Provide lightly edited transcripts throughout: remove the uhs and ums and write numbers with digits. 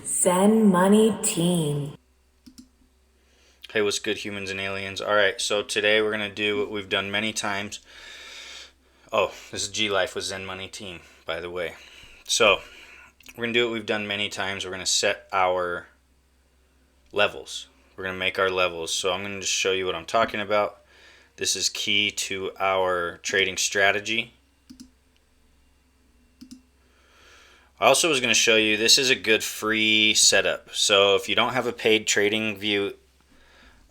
Zen Money TEAM. Hey, what's good, humans and aliens? All right, so today we're going to do what we've done many times. Oh, this is gLife with Zen Money TEAM, by the way. So, we're going to do what we've done many times. We're going to set our levels. We're going to make our levels. So, I'm going to just show you what I'm talking about. This is key to our trading strategy. I also was going to show you this is a good free setup. So, if you don't have a paid Tradingview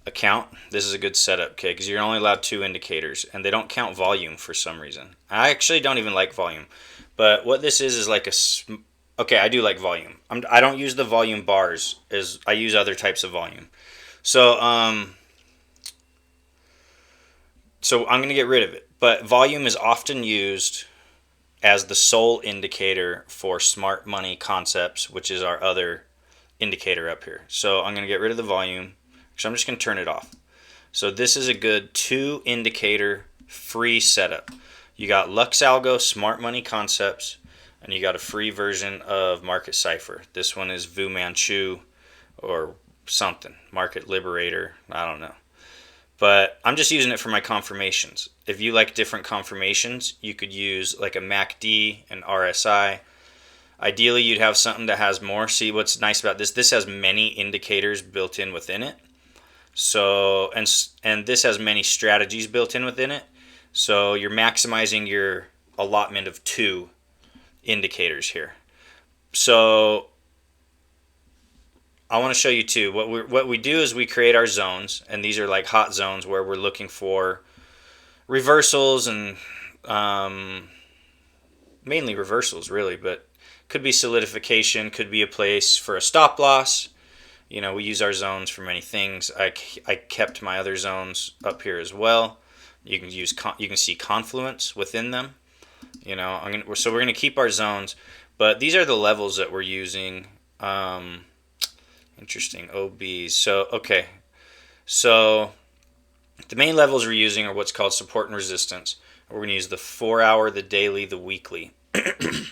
account, this is a good setup, okay, because you're only allowed 2 indicators and they don't count volume for some reason. I actually don't even like volume, but what this is like okay, I do like volume. I don't use the volume bars, as I use other types of volume. So so I'm going to get rid of it, but volume is often used as the sole indicator for smart money concepts, which is our other indicator up here. So I'm going to get rid of the volume. So I'm just going to turn it off. So this is a good 2 indicator free setup. You got Lux Algo, Smart Money Concepts, and you got a free version of Market Cipher. This one is Vu Manchu or something, Market Liberator, I don't know. But I'm just using it for my confirmations. If you like different confirmations, you could use like a MACD, an RSI. Ideally, you'd have something that has more. See, what's nice about this has many indicators built in within it. So, and this has many strategies built in within it. So you're maximizing your allotment of 2 indicators here. So I want to show you too. What we do is we create our zones, and these are like hot zones where we're looking for reversals and mainly reversals, really, but could be solidification, could be a place for a stop loss. You know, we use our zones for many things. I kept my other zones up here as well. You can see confluence within them. You know, so we're gonna keep our zones, but these are the levels that we're using. Interesting, OBs. So okay, so the main levels we're using are what's called support and resistance. We're gonna use the 4-hour, the daily, the weekly. We're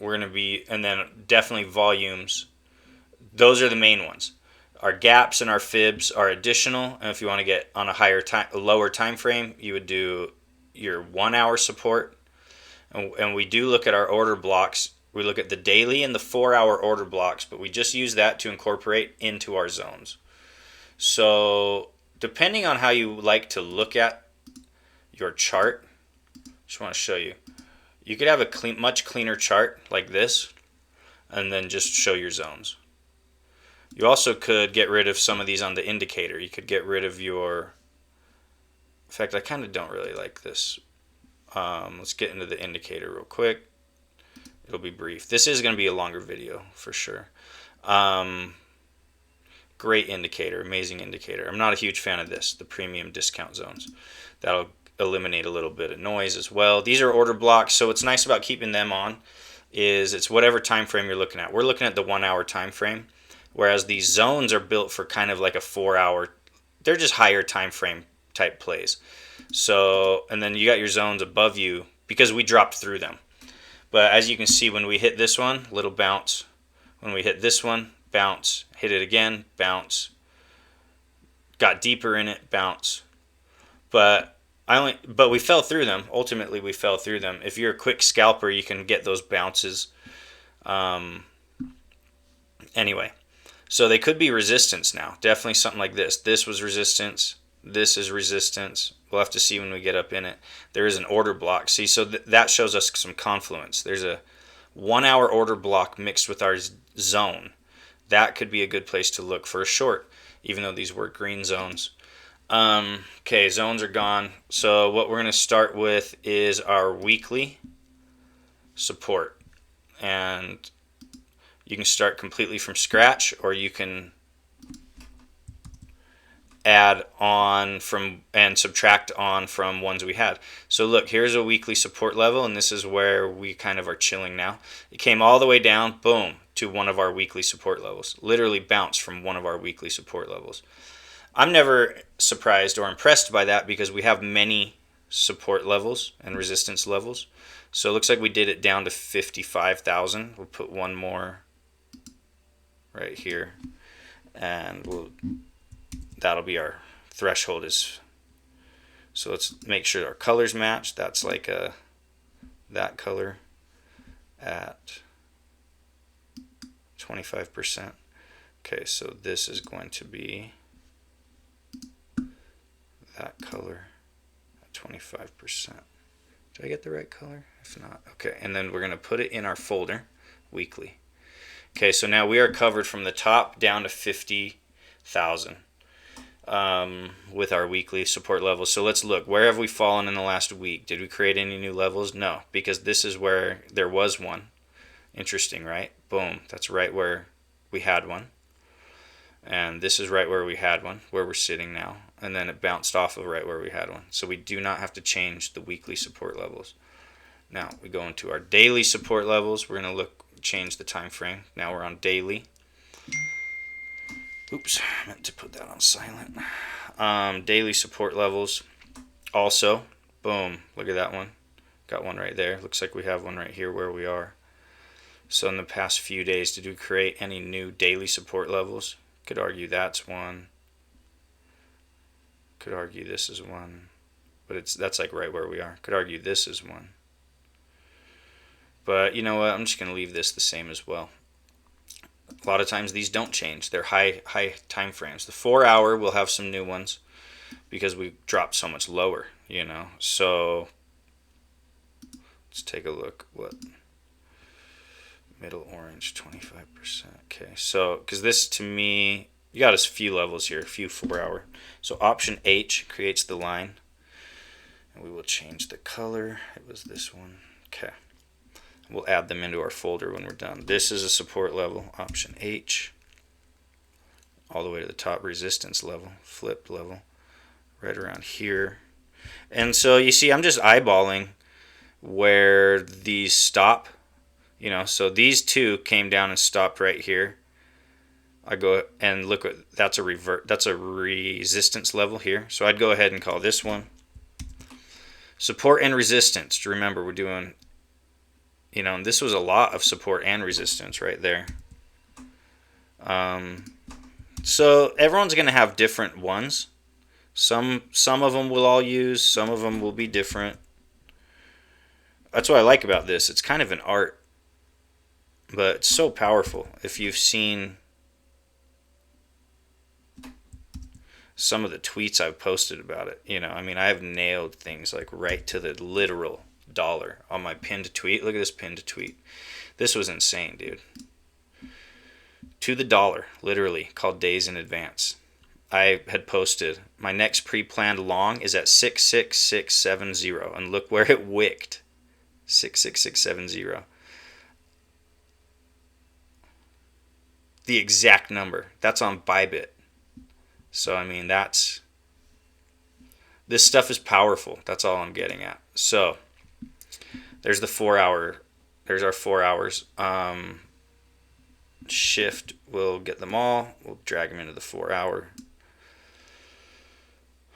gonna be, and then definitely volumes. Those are the main ones. Our gaps and our fibs are additional, and if you want to get on a lower time frame, you would do your 1-hour support. And we do look at our order blocks. We look at the daily and the 4-hour order blocks, but we just use that to incorporate into our zones. So depending on how you like to look at your chart, just want to show you. You could have a much cleaner chart like this, and then just show your zones. You also could get rid of some of these on the indicator. You could get rid of your... In fact, I kind of don't really like this. Let's get into the indicator real quick. It'll be brief. This is going to be a longer video for sure. Great indicator, amazing indicator. I'm not a huge fan of this, the premium discount zones. That'll eliminate a little bit of noise as well. These are order blocks, so what's nice about keeping them on is it's whatever time frame you're looking at. We're looking at the 1-hour time frame. Whereas these zones are built for kind of like a 4-hour, they're just higher time frame type plays. So, and then you got your zones above you because we dropped through them. But as you can see, when we hit this one, little bounce. When we hit this one, bounce. Hit it again, bounce. Got deeper in it, bounce. But we fell through them. Ultimately, we fell through them. If you're a quick scalper, you can get those bounces. Anyway. So they could be resistance now. Definitely something like this. This was resistance. This is resistance. We'll have to see when we get up in it. There is an order block. See, so that shows us some confluence. There's a 1-hour order block mixed with our zone. That could be a good place to look for a short, even though these were green zones. Okay, zones are gone. So what we're going to start with is our weekly support. And you can start completely from scratch, or you can add on from and subtract on from ones we had. So look, here's a weekly support level, and this is where we kind of are chilling now. It came all the way down, boom, to one of our weekly support levels. Literally bounced from one of our weekly support levels. I'm never surprised or impressed by that because we have many support levels and resistance levels. So it looks like we did it down to 55,000. We'll put one more right here, and that'll be our threshold. So let's make sure our colors match. That's like that color at 25%. Okay, so this is going to be that color at 25%. Did I get the right color? If not, okay. And then we're going to put it in our folder, weekly. Okay, so now we are covered from the top down to 50,000 with our weekly support levels. So let's look. Where have we fallen in the last week? Did we create any new levels? No, because this is where there was one. Interesting, right? Boom. That's right where we had one. And this is right where we had one, where we're sitting now. And then it bounced off of right where we had one. So we do not have to change the weekly support levels. Now we go into our daily support levels. We're going to change the time frame. Now we're on daily. Oops, I meant to put that on silent. Daily support levels. Also, boom, look at that one. Got one right there. Looks like we have one right here where we are. So in the past few days, did we create any new daily support levels? Could argue that's one. Could argue this is one. But that's like right where we are. Could argue this is one. But you know what? I'm just going to leave this the same as well. A lot of times these don't change. They're high time frames. The 4 hour will have some new ones because we dropped so much lower, you know. So let's take a look. What? Middle orange, 25%. Okay, so because this to me, you got a few levels here, a few 4 hour. So option H creates the line, and we will change the color. It was this one. Okay, we'll add them into our folder when we're done. This is a support level, option H, all the way to the top, resistance level, flipped level, right around here. And so you see, I'm just eyeballing where these stop. You know, so these two came down and stopped right here. I go and look at that's a resistance level here. So I'd go ahead and call this one support and resistance. Remember, we're doing, you know, and this was a lot of support and resistance right there. So everyone's going to have different ones. Some of them will all use. Some of them will be different. That's what I like about this. It's kind of an art. But it's so powerful. If you've seen some of the tweets I've posted about it, you know, I mean, I've nailed things like right to the literal dollar on my pinned tweet. Look at this pinned tweet. This was insane, dude. To the dollar, literally, called days in advance. I had posted, my next pre-planned long is at 66670, and look where it wicked. 66670. The exact number. That's on Bybit. So I mean, this stuff is powerful. That's all I'm getting at. So there's the 4 hour. There's our 4 hours. Shift will get them all. We'll drag them into the 4 hour.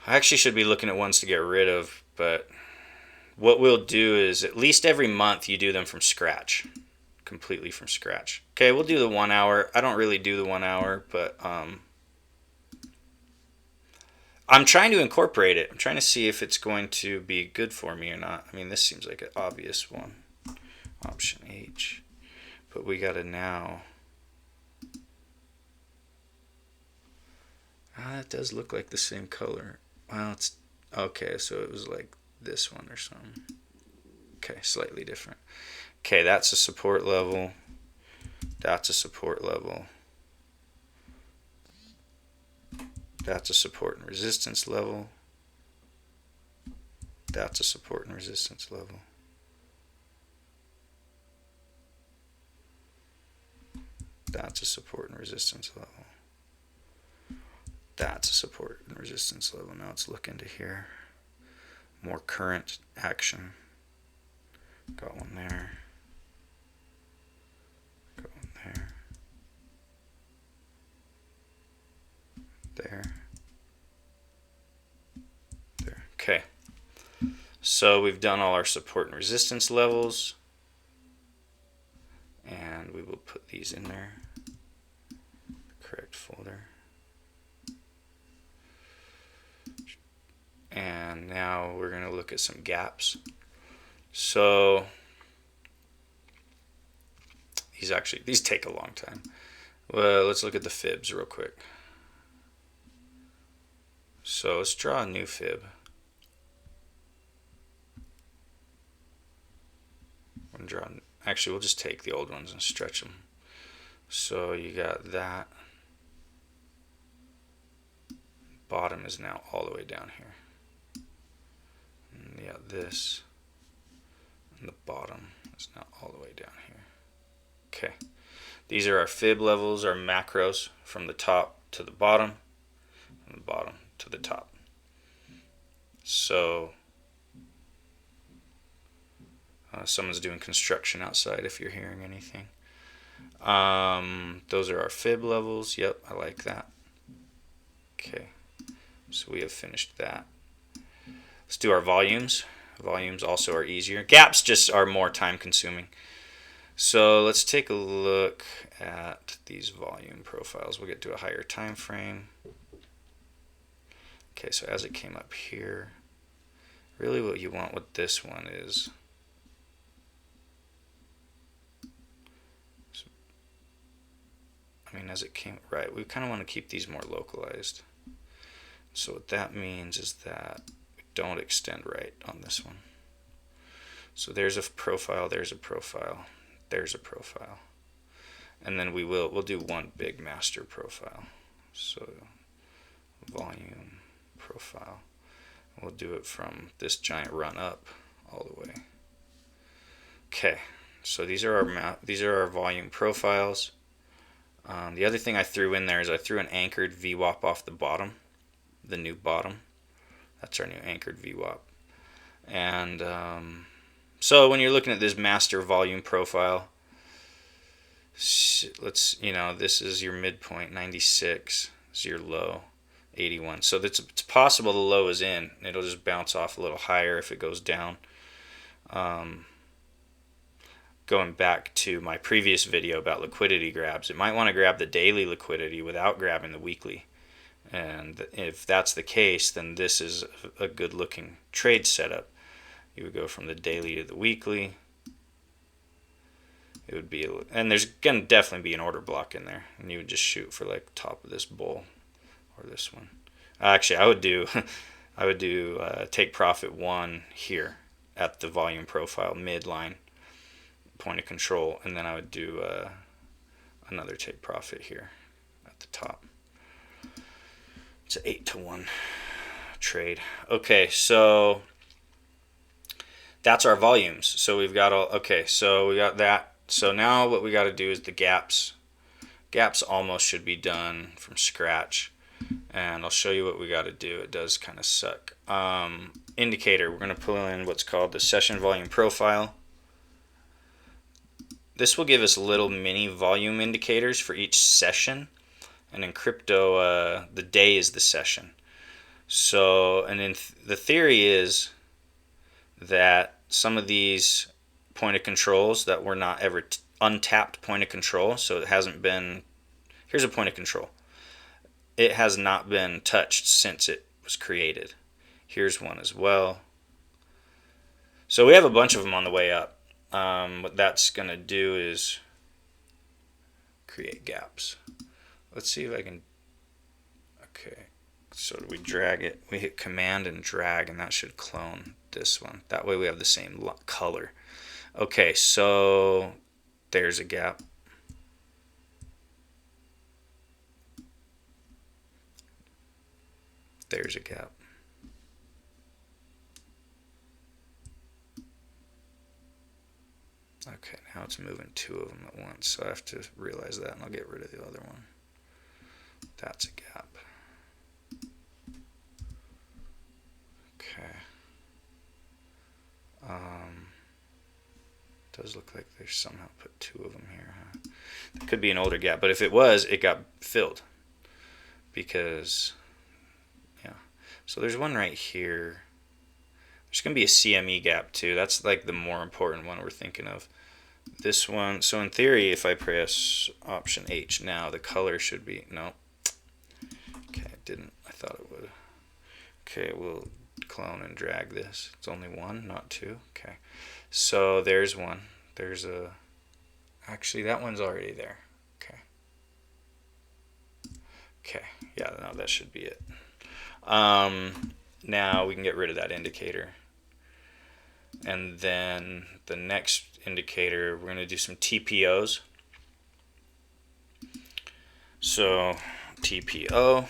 I actually should be looking at ones to get rid of, but what we'll do is at least every month you do them from scratch. Completely from scratch. Okay, we'll do the 1 hour. I don't really do the 1 hour, but I'm trying to incorporate it. I'm trying to see if it's going to be good for me or not. I mean, this seems like an obvious one. Option H. But we got to now. It does look like the same color. Well, it's okay, so it was like this one or something. Okay, slightly different. Okay, that's a support level. That's a support level. That's a support and resistance level. That's a support and resistance level. That's a support and resistance level. That's a support and resistance level. Now let's look into here. More current action. Got one there. Got one there. There. There. Okay. So we've done all our support and resistance levels. And we will put these in there. correct folder. And now we're going to look at some gaps. So these take a long time. Well, let's look at the fibs real quick. So let's draw a new fib. Actually, we'll just take the old ones and stretch them. So you got that. Bottom is now all the way down here. And you got this. And the bottom is now all the way down here. Okay. These are our fib levels, our macros from the top to the bottom, and the bottom to the top. So someone's doing construction outside if you're hearing anything. Those are our fib levels. Yep, I like that. Okay, so we have finished that. Let's do our volumes. Volumes also are easier. Gaps just are more time consuming. So let's take a look at these volume profiles. We'll get to a higher time frame. Okay, so as it came up here, really what you want with this one is as it came, right, we kind of want to keep these more localized. So what that means is that we don't extend right on this one. So there's a profile, there's a profile, there's a profile. And then we'll do one big master profile. So volume profile. We'll do it from this giant run up all the way. Okay, so these are our volume profiles. The other thing I threw in there is I threw an anchored VWAP off the bottom, the new bottom. That's our new anchored VWAP. And so when you're looking at this master volume profile, this is your midpoint, 96 is your low, 81. So it's possible the low is in. It'll just bounce off a little higher if it goes down. Going back to my previous video about liquidity grabs, it might want to grab the daily liquidity without grabbing the weekly. And if that's the case, then this is a good looking trade setup. You would go from the daily to the weekly. It would be, and there's going to definitely be an order block in there. And you would just shoot for like top of this bull or this one. Actually, I would do take profit 1 here at the volume profile midline point of control, and then I would do another take profit here at the top. It's an 8-to-1 trade. Okay, so that's our volumes. So we've got so we got that. So now what we got to do is the gaps. Gaps almost should be done from scratch, and I'll show you what we got to do. It does kind of suck. Indicator, we're going to pull in what's called the session volume profile. This will give us little mini volume indicators for each session, and in crypto, the day is the session. So, and then the theory is that some of these point of controls that were not ever untapped point of control, so it hasn't been, here's a point of control. It has not been touched since it was created. Here's one as well. So we have a bunch of them on the way up. What that's going to do is create gaps. Let's see if I can, okay, so we drag it, we hit command and drag, and that should clone this one. That way we have the same color. Okay, so there's a gap. There's a gap. Okay, now it's moving 2 of them at once, so I have to realize that, and I'll get rid of the other one. That's a gap. Okay. Does look like they somehow put 2 of them here, huh? It could be an older gap, but if it was, it got filled. Because, yeah. So there's one right here. There's going to be a CME gap too. That's like the more important one we're thinking of. This one, so in theory, if I press Option H now, the color should be, no. Okay, it didn't. I thought it would. Okay, we'll clone and drag this. It's only one, not two. Okay, so there's one. There's a, actually that one's already there. Okay. Okay, yeah, no, that should be it. Now we can get rid of that indicator. And then the next indicator, we're going to do some TPOs. So TPO,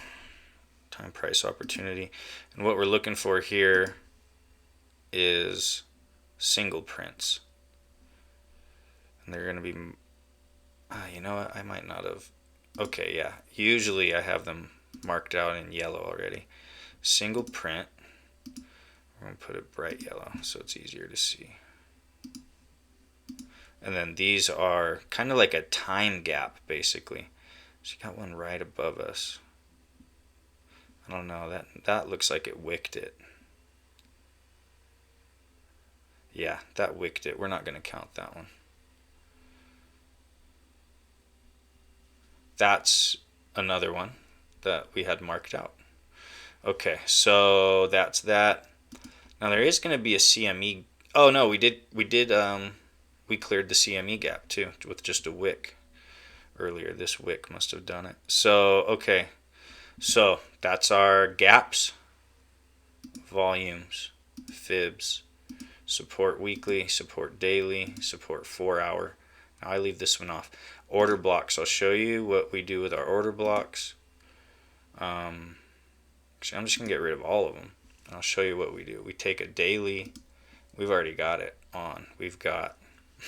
time price opportunity. And what we're looking for here is single prints. And they're going to be, you know what, I might not have. Okay, yeah, usually I have them marked out in yellow already. Single print, we're going to put it bright yellow so it's easier to see. And then these are kind of like a time gap, basically. So you got one right above us. I don't know, that looks like it wicked it. Yeah, that wicked it. We're not going to count that one. That's another one that we had marked out. Okay, so that's that. Now there is going to be a CME. Oh no, we cleared the CME gap too with just a wick earlier. This wick must have done it. So, okay. So, that's our gaps, volumes, fibs, support weekly, support daily, support 4 hour. Now I leave this one off. Order blocks. I'll show you what we do with our order blocks. Actually, I'm just going to get rid of all of them. And I'll show you what we do. We take a daily. We've already got it on. We've got,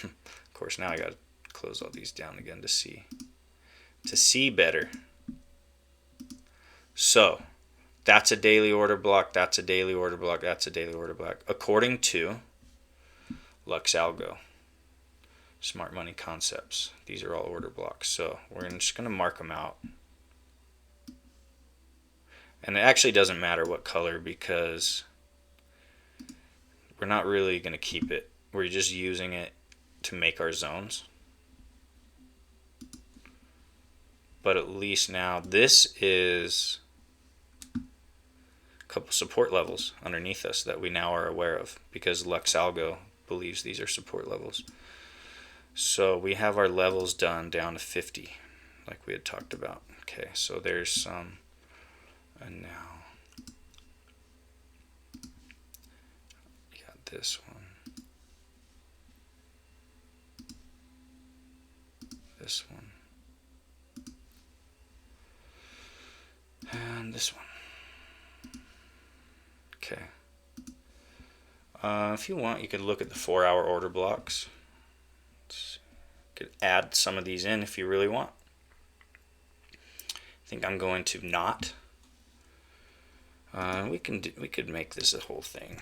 of course, now I got to close all these down again to see better. So, that's a daily order block, that's a daily order block, that's a daily order block. According to Lux Algo, Smart Money Concepts, these are all order blocks. So, we're just going to mark them out. And it actually doesn't matter what color because we're not really going to keep it. We're just using it to make our zones. But at least now this is a couple support levels underneath us that we now are aware of because Lux Algo believes these are support levels. So we have our levels down to 50 like we had talked about. Okay, so there's some. And now you got this one, this one, and this one. Okay. If you want, you could look at the 4 hour order blocks. You could add some of these in if you really want. I think I'm going to not. We could make this a whole thing.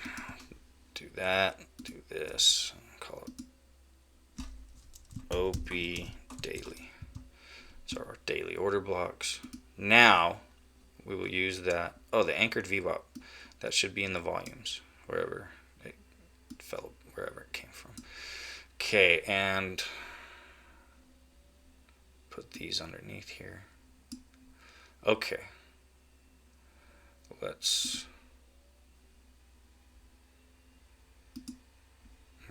Do that. Do this. Call it OP daily. So our daily order blocks. Now we will use that. Oh, the anchored VWAP. That should be in the volumes wherever it fell, wherever it came from. Okay, and put these underneath here. Okay. I'm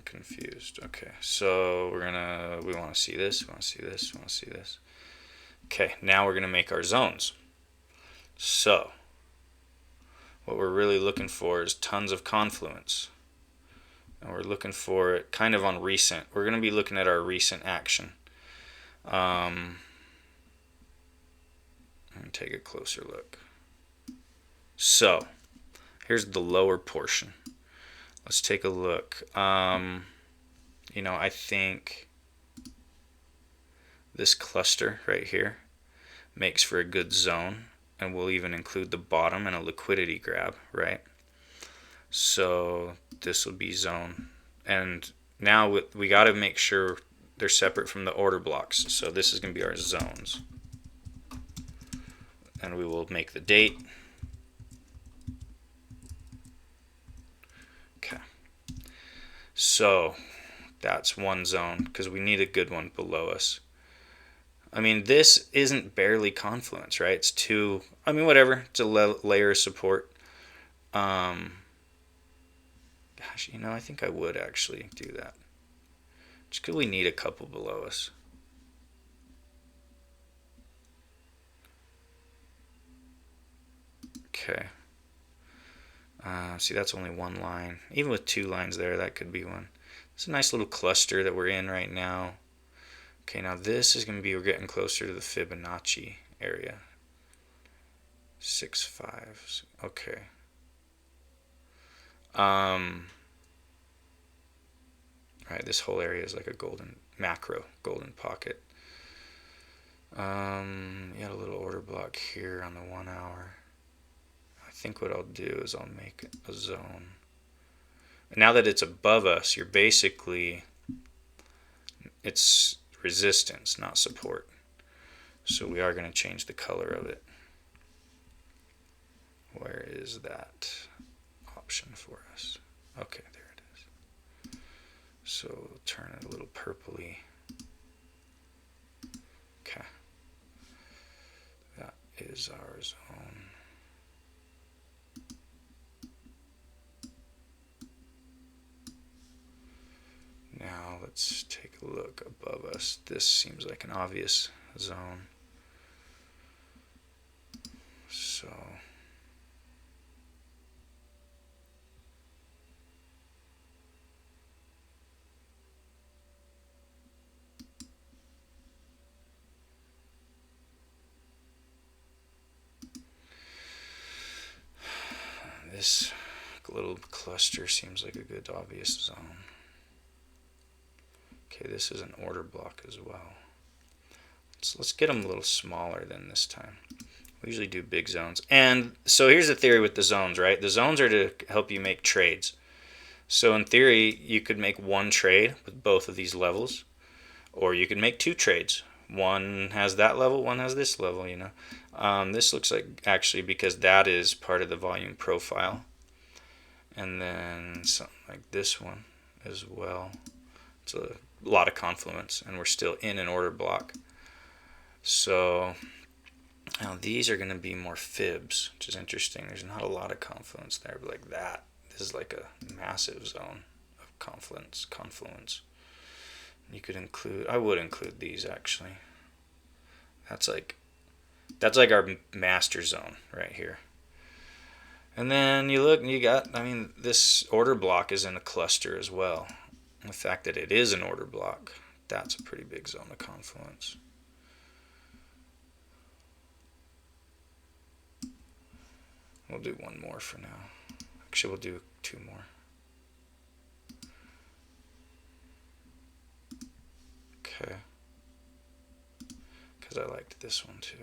confused. Okay, so we want to see this, we want to see this, we want to see this. Okay, now we're going to make our zones. So, what we're really looking for is tons of confluence. And we're looking for it kind of on recent. We're going to be looking at our recent action. I'm going to take a closer look. So, here's the lower portion. Let's take a look. I think this cluster right here makes for a good zone, and we'll even include the bottom and a liquidity grab, right? So this will be zone. And now we got to make sure they're separate from the order blocks. So this is going to be our zones. And we will make the date. So That's one zone because we need a good one below us. I mean, this isn't barely confluence, right? It's two, I mean, whatever. It's a layer of support. Gosh, I think I would actually do that. Just because we need a couple below us. Okay. See, that's only one line. Even with two lines there, that could be one. It's a nice little cluster that we're in right now. Okay, now this is going to be, we're getting closer to the Fibonacci area. 6.5. Okay. Right, this whole area is like a macro golden pocket. You got a little order block here on the 1 hour. I think what I'll do is I'll make a zone. And now that it's above us, it's resistance, not support. So we are going to change the color of it. Where is that option for us? Okay, there it is. So we'll turn it a little purpley. Okay. That is our zone. Now let's take a look above us. This seems like an obvious zone. So this little cluster seems like a good obvious zone. Okay, this is an order block as well. So let's get them a little smaller than this time. We usually do big zones. And so here's the theory with the zones, right? The zones are to help you make trades. So in theory, you could make one trade with both of these levels, or you could make two trades. One has that level, one has this level, This looks like, actually, because that is part of the volume profile. And then something like this one as well. It's a lot of confluence, and we're still in an order block. So now these are going to be more fibs, which is interesting. There's not a lot of confluence there, but like that. This is like a massive zone of confluence. You could include, I would include these actually. That's like our master zone right here. And then you look and you got, this order block is in a cluster as well. And the fact that it is an order block, that's a pretty big zone of confluence. We'll do one more for now. Actually, we'll do two more. Okay. Because I liked this one too.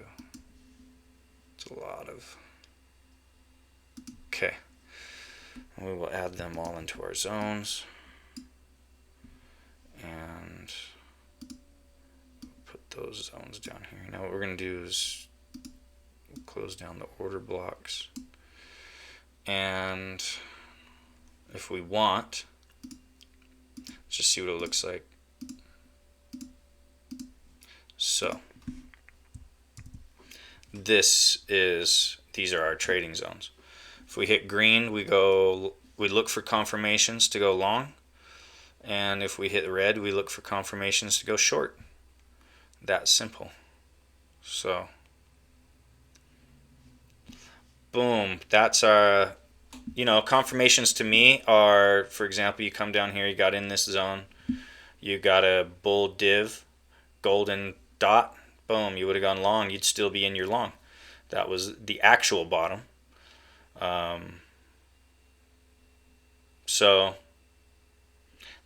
It's a lot of... Okay. We will add them all into our zones. And put those zones down here. Now what we're going to do is close down the order blocks. And if we want, let's just see what it looks like. So these are our trading zones. If we hit green, we look for confirmations to go long. And if we hit red, we look for confirmations to go short. That simple. So boom, that's our, confirmations to me are, for example, you come down here, you got in this zone, you got a bull div, golden dot, boom, you would have gone long, you'd still be in your long. That was the actual bottom. So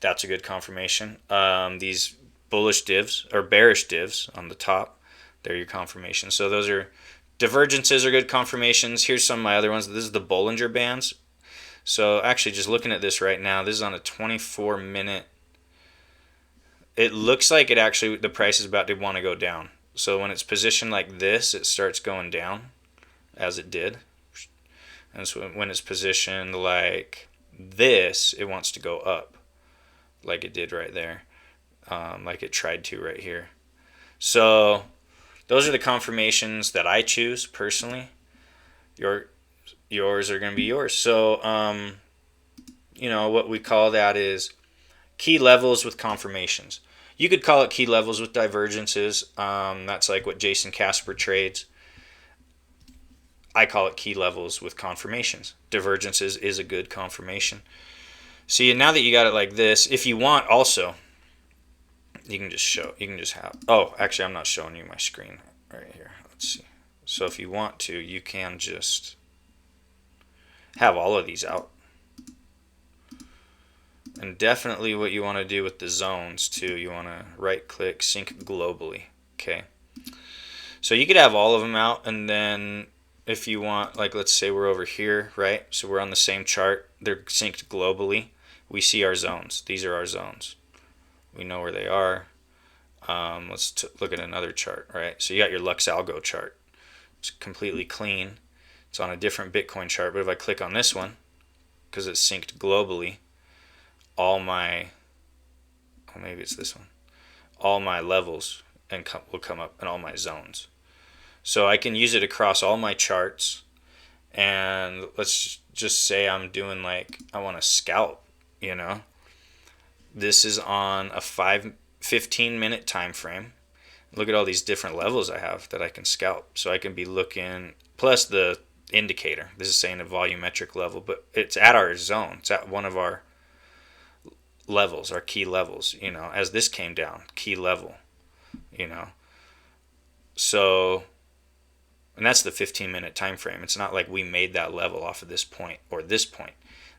that's a good confirmation. These bullish divs or bearish divs on the top, they're your confirmation. So those are divergences are good confirmations. Here's some of my other ones. This is the Bollinger Bands. So actually just looking at this right now, this is on a 24-minute. It looks like the price is about to want to go down. So when it's positioned like this, it starts going down, as it did. And so when it's positioned like this, it wants to go up. like it did right there, like it tried to right here. So those are the confirmations that I choose personally. Yours are going to be yours. So what we call that is key levels with confirmations. You could call it key levels with divergences. That's like what Jason Casper trades. I call it key levels with confirmations. Divergences is a good confirmation. See, now that you got it like this, if you want also, you can just have, oh, actually I'm not showing you my screen right here. Let's see. So if you want to, you can just have all of these out. And definitely what you want to do with the zones too, you want to right click sync globally. Okay. So you could have all of them out, and then if you want, like let's say we're over here, right? So we're on the same chart. They're synced globally. We see our zones. These are our zones. We know where they are. Let's look at another chart, right? So you got your Lux Algo chart. It's completely clean. It's on a different Bitcoin chart, but if I click on this one, because it's synced globally, all my, oh, maybe it's this one, all my levels will come up, and all my zones. So I can use it across all my charts, and let's just say I'm doing like, I want to scalp, This is on a 15-minute time frame. Look at all these different levels I have that I can scalp. So I can be looking, plus the indicator. This is saying a volumetric level, but it's at our zone. It's at one of our levels, our key levels, as this came down, key level, So, and that's the 15-minute time frame. It's not like we made that level off of this point or this point.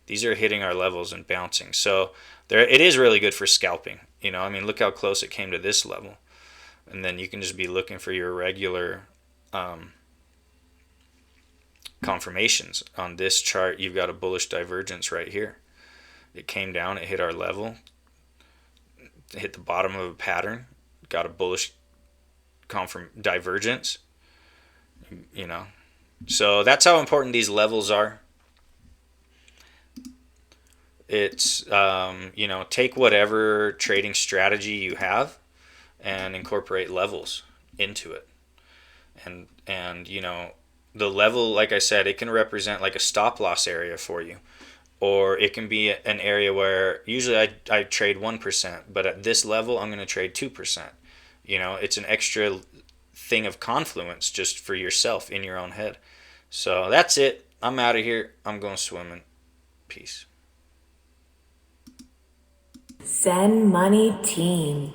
These are hitting our levels and bouncing. So it is really good for scalping. Look how close it came to this level. And then you can just be looking for your regular confirmations. On this chart, you've got a bullish divergence right here. It came down, it hit our level, it hit the bottom of a pattern, got a bullish divergence. So that's how important these levels are. It's take whatever trading strategy you have and incorporate levels into it. And the level, like I said, it can represent like a stop loss area for you, or it can be an area where usually I trade 1%, but at this level I'm going to trade 2%. It's an extra thing of confluence just for yourself in your own head. So that's it. I'm out of here. I'm going swimming. Peace. Zen Money TEAM.